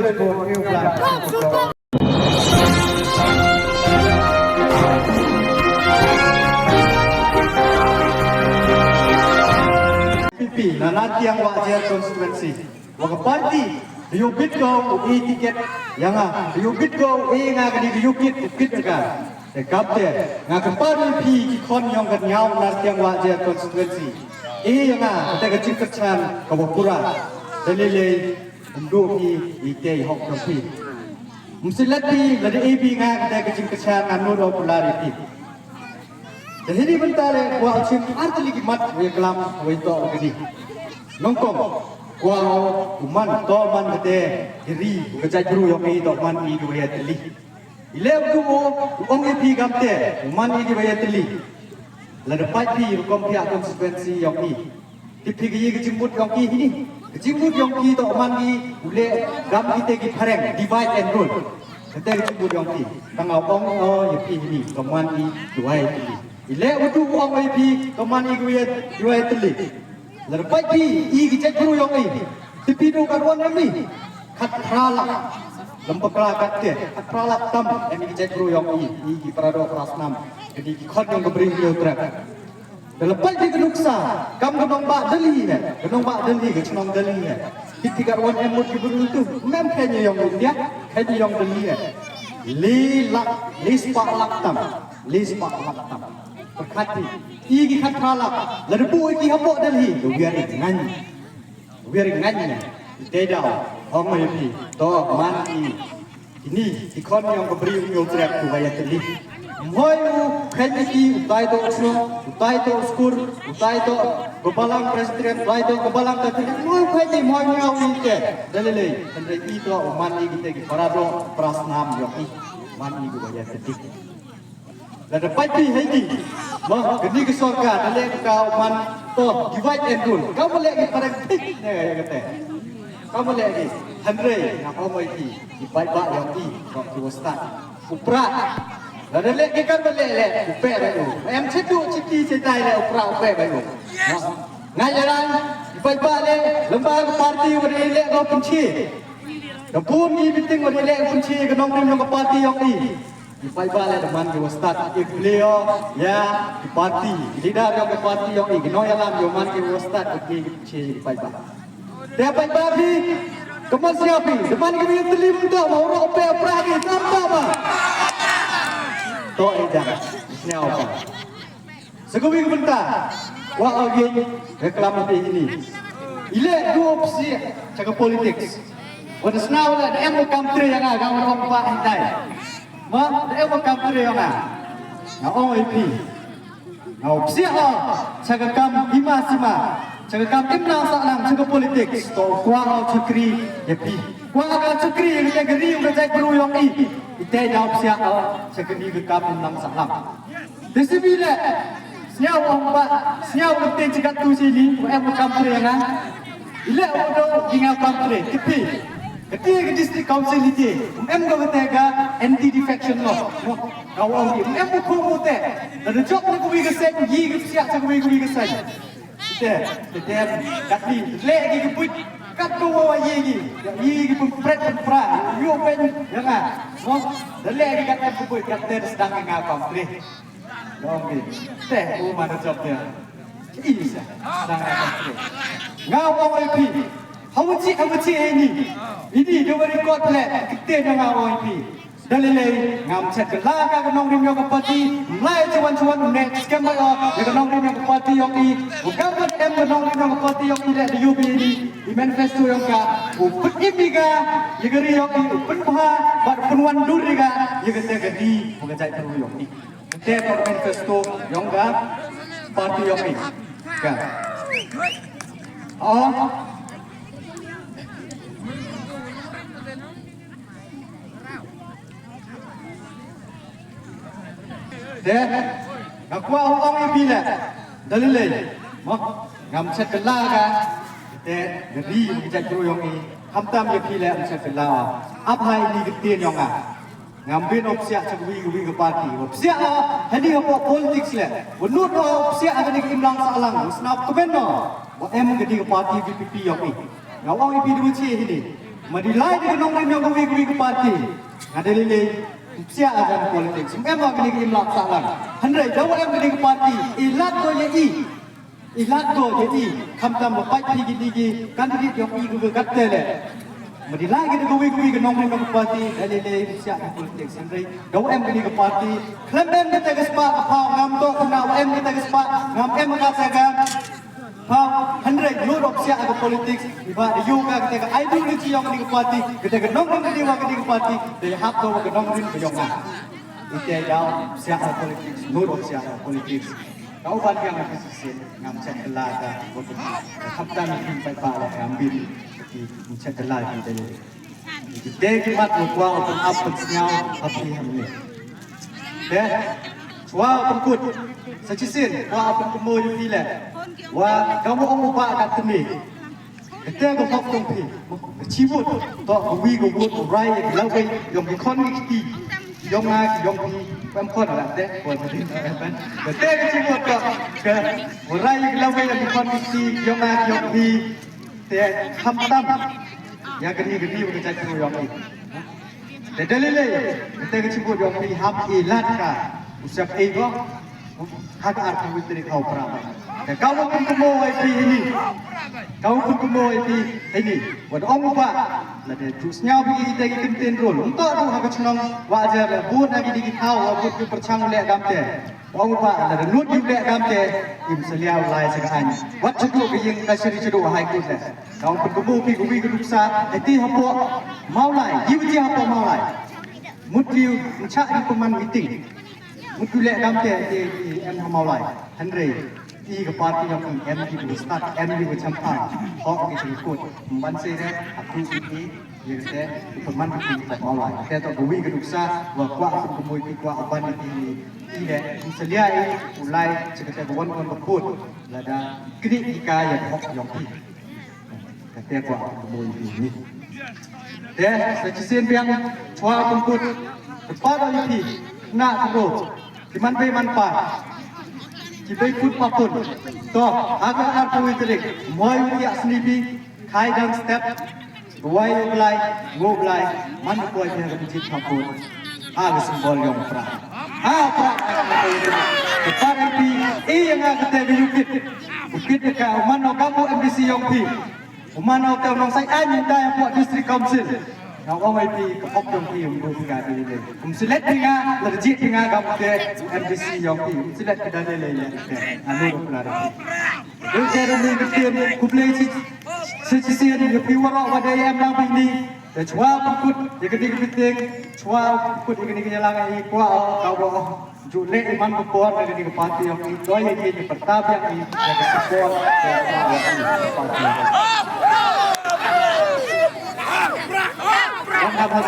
Sport New Black. PP nanatiang wajar konstituensi. Wag party diubit ko tiket yang diubit ko nga kadi diubit bukit ka. Kapten nga kepari pi kon yang kenyau nantiang wajar konstituensi. Yang kata kecil kecan kawapura. Dalile untuk ite hok pi. Mesti ladi AB nga kata kecil kecan anu do polariti. Jadi bentar wah sim antali kimat we kelam we to gedi. Nongkong wah uman to man kete diri kecai guru yang i to man i do ya teli. Ilem tu ong pi gamte uman i do ya teli. Lada pai pi kom pihak konstituensi yang i. Tipi gigi kejimbut yang i ini. Kejimbut yang i to man i ule gam kita gi pareng divide and rule. Kete kejimbut yang i. Tangau ong ya pi ini to man i do ya teli. Ile utu uang IP keman iguet jual teli. Lerpai pi i gicet guru yang i. Tipi do karuan kami. Kat pralak. Lempak kat dia. Kat pralak tam. Emi gicet guru yang i. I parado prasnam. Jadi khot yang keberi dia utrak. Lerpai pi kenuksa. Kam kenong bak deli ne. Kenong bak deli ke cenong deli ne. Tipi karuan emut keberi itu. Mem kayaknya yang dia. Kayaknya yang deli ne. Lis pak lak tam. Lis pak lak tam. Berkati, igi katala, lerbu igi hapok dalhi, biar nganyi, biar nganyi, tidak, orang ini, toh mati, ini ikon yang beri nyobrak tu bayar teli, moyu kaki utai to usno, utai to uskur, utai to kebalang presiden, utai to kebalang tertib, moyu kaki moyu yang ini, dalilai, hendak itu mati kita parado prasnam yang ini, mati itu bayar teli. Lalu pagi hari mah geni ke surga, dalek kau man to divide and rule. Kau boleh lagi pada tik ni kata. Kau boleh lagi Henry nak kau mai di divide bak yang di kau tu start. Upra. Lalu dalek kan boleh lek upe bayu. Em cetu citi cetai lek upra upe bayu. Ngajaran divide bak lek lembaga parti beri lek kau kunci. Kampung ni penting beri lek kunci ke nomor yang parti yang di. Di Paiba teman di Ustad, beliau ya di parti, leader yang di parti yang ini, noyalam yang man di Ustad di Paiba. Dia Paiba bi, kemas siapi, teman kami telim tak mau rope peragi, apa apa? Toh ejak, ini apa? Segubi kebentar, wah lagi reklaman ini. Ile dua opsi cakap politik. Pada senau lah, dia mau country yang agak orang pak hentai. Mak, dia mau kampung yang na OIP, na opsiha, cakap sima, cakap imna salam, cakap politik, to kuah cukri, yepi, kuah cukri yang kita geri, yang kita guru yang ini, kita dah opsiha, cakap ni kekap imna salam. Desibile, siapa orang, siapa orang cakap tu sini, dia mau kampung yang ile orang tinggal kampung, tepi. Ketika distrik council itu, kau bertega anti defection law. Kau orang ini, kau bertega. Dan job nak kau berkesan, ye siap kau berkesan. Kita kati, lagi keput, kat kau bawa ye pempret pempra, yo pen, jangan. Dan lagi kata keput, kata sedang ngapa putih. Kau ini, mana jobnya? Ini sah, sedang ngapa putih. Ngapa putih? Hamuci ini dia beri kot le kita dengan OIP dalilai ngam cek laga ke nong rimyo kapati mulai cuan next kan bayo ke nong rimyo kapati yang i bukan em ke nong rimyo kapati yang i di UB ini di manifesto yang ka upet imiga yegeri yang i upet paha bar penuan dur ga yegete gedi mengajai peru yang i kita manifesto yang ka parti yang i ka deh, aku orang ini bila dalilai, ngam set kelaga, deh, jadi kita guru yang ini, hamtam je bila set kelaga, apa ini kita yang ngambil opsi cakap ke parti, opsi hari apa politik le, menurut opsi ada di imlang salang, senap kebenar, em jadi ke parti PPP yang ini, ngawang ini dua ciri ini, Madilai di nong yang kuwi ke parti. Ngadeli sia akan politik. Semua gini imlak salah. Hendai jauh em gini ke parti. Ilat do ye kamtam lepai gigi kandidat yang ke katele. Madilai gini kuwi ke nong ke parti. Ngadeli sia akan politik. Hendai jauh em gini ke parti. Klaim em kita ke sepak apa ngam to kena em kita ke sepak ngam em mengatakan Hendai Europe siap ke politik, ibarat juga kita ke ideologi yang ke parti, kita ke nongkrong ke dewa ke parti, dari hak tu ke nongkrong ke jongan. Itu jauh siap ke politik, Europe siap ke politik. Kau ban yang aku sisir, ngam cek telaga, waktu kapten tim paypal ambil di cek telaga dari. Jadi dekat lupa untuk apa senyap apa yang ini. Deh. Wah, pengkut. Sejisin, wah apa kemo yang pilih. Wah, kamu orang ubah kat temi. Kita go hok tong pi. Cibut, tok wi go wut rai lawe yang ikon ki. Yang nak yang pi pemkot lah deh. Buat ini kan. Kita go cibut tok ke rai lawe yang ikon ki yang nak yang pi. Teh hamtam. Yang geni udah jadi yang pi. Teh dalile. Kita go cibut yang pi ham ilat ka. Usiap ego, hak arti witri kau perawan. Kau pun kemo ini, kau pun kemo ini. Wadah orang ubah, lada jusnya bagi kita kentin rol. Untuk tu hak cenong wajar, buat lagi di kau, buat percang lek gamte. Orang ubah, lada nut juga gamte, im seliau lai sekarang. Wat cukup yang kasih cedok hai kita. Kau pun kemo kubi keduksa, itu apa mau lai, jiwji apa mau lai. Mutliu mencak di peman meeting. Mungkin lek gamte di em maulai, Henry, ke parti yang em di start em di campur, hok di ikut, membantu aku ini, yang saya peman di maulai. Saya tak bui keduksa, wakwa aku kemui kuat aban ini, ini seliai, ulai cerita kawan berput, lada kini ika yang hok yang ini, saya kuat kemui ini. Deh, sejisin biang cua pengkut, kepada ini, nak terus. Diman bay manpa, kita ikut papun. Toh, agar artu itu moy utia sendiri, kai dan step, buai ublai, ngoblai, man buai dia kecil papun. Agak simbol yang perang. Apa? Cepat pi, yang agak terjukit. Bukit dekat mana kamu MDC yang pi, mana kau nong saya anjing dah yang buat distrik council. Now orang itu kepop yang pi untuk tinggal di sini. Silat tinggal, legit tinggal kamu ke MDC yang pi. Silat ke dalam lele. Anu berada. Jadi saya ni kecil, kumpulan sisi ni lebih warak pada yang lama ini. Cua pukut, yang ketiga penting. Cua pukut yang ketiga jalan ini. Kuah kau julek iman berbuat dengan ketiga parti yang itu. Yang ini pertama yang ini support parti. Apa